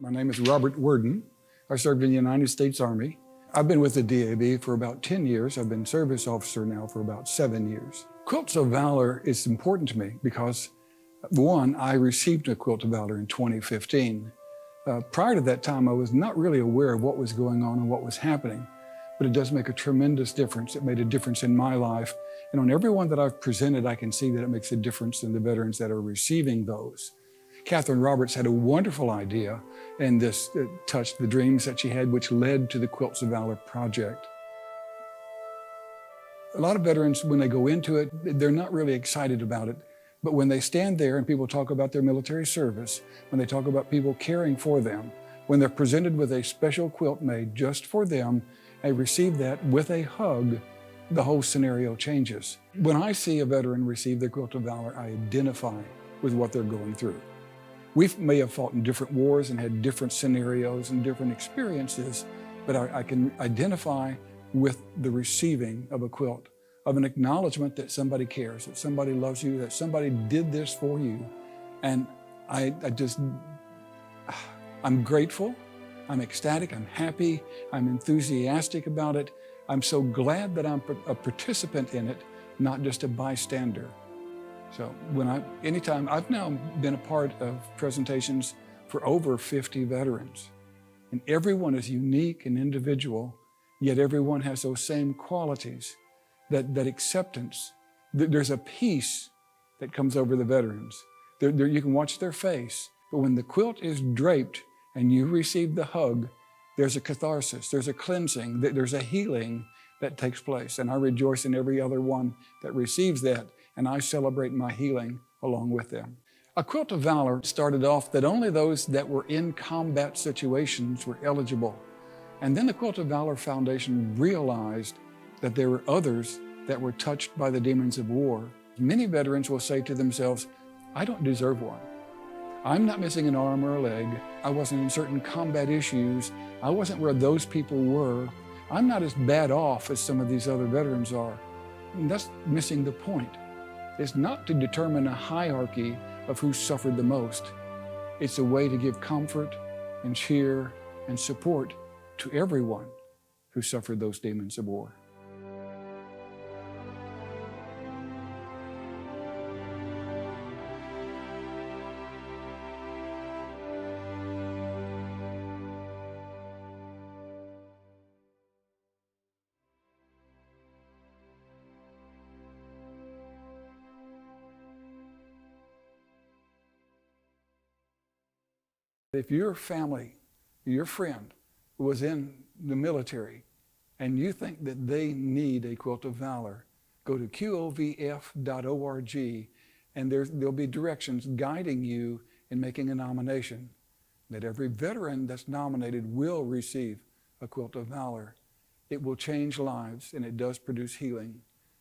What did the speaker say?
My name is Robert Worden. I served in the United States Army. I've been with the DAV for about 10 years. I've been service officer now for about 7 years. Quilts of Valor is important to me because, one, I received a Quilt of Valor in 2015. Prior to that time, I was not really aware of what was going on and what was happening, but it does make a tremendous difference. It made a difference in my life. And on every one that I've presented, I can see that it makes a difference in the veterans that are receiving those. Catherine Roberts had a wonderful idea, and this touched the dreams that she had, which led to the Quilts of Valor project. A lot of veterans, when they go into it, they're not really excited about it. But when they stand there and people talk about their military service, when they talk about people caring for them, when they're presented with a special quilt made just for them, they receive that with a hug, the whole scenario changes. When I see a veteran receive their Quilt of Valor, I identify with what they're going through. We may have fought in different wars and had different scenarios and different experiences, but I can identify with the receiving of a quilt, of an acknowledgement that somebody cares, that somebody loves you, that somebody did this for you. And I'm grateful, I'm ecstatic, I'm happy, I'm enthusiastic about it. I'm so glad that I'm a participant in it, not just a bystander. So anytime, I've now been a part of presentations for over 50 veterans. And everyone is unique and individual, yet everyone has those same qualities, that acceptance. There's a peace that comes over the veterans. You can watch their face, but when the quilt is draped and you receive the hug, there's a catharsis, there's a cleansing, there's a healing that takes place. And I rejoice in every other one that receives that, and I celebrate my healing along with them. A Quilt of Valor started off that only those that were in combat situations were eligible. And then the Quilt of Valor Foundation realized that there were others that were touched by the demons of war. Many veterans will say to themselves, I don't deserve one. I'm not missing an arm or a leg. I wasn't in certain combat issues. I wasn't where those people were. I'm not as bad off as some of these other veterans are. And that's missing the point. It's not to determine a hierarchy of who suffered the most. It's a way to give comfort and cheer and support to everyone who suffered those demons of war. If your family, your friend was in the military and you think that they need a Quilt of Valor, go to qovf.org and there'll be directions guiding you in making a nomination. That every veteran that's nominated will receive a Quilt of Valor. It will change lives and it does produce healing.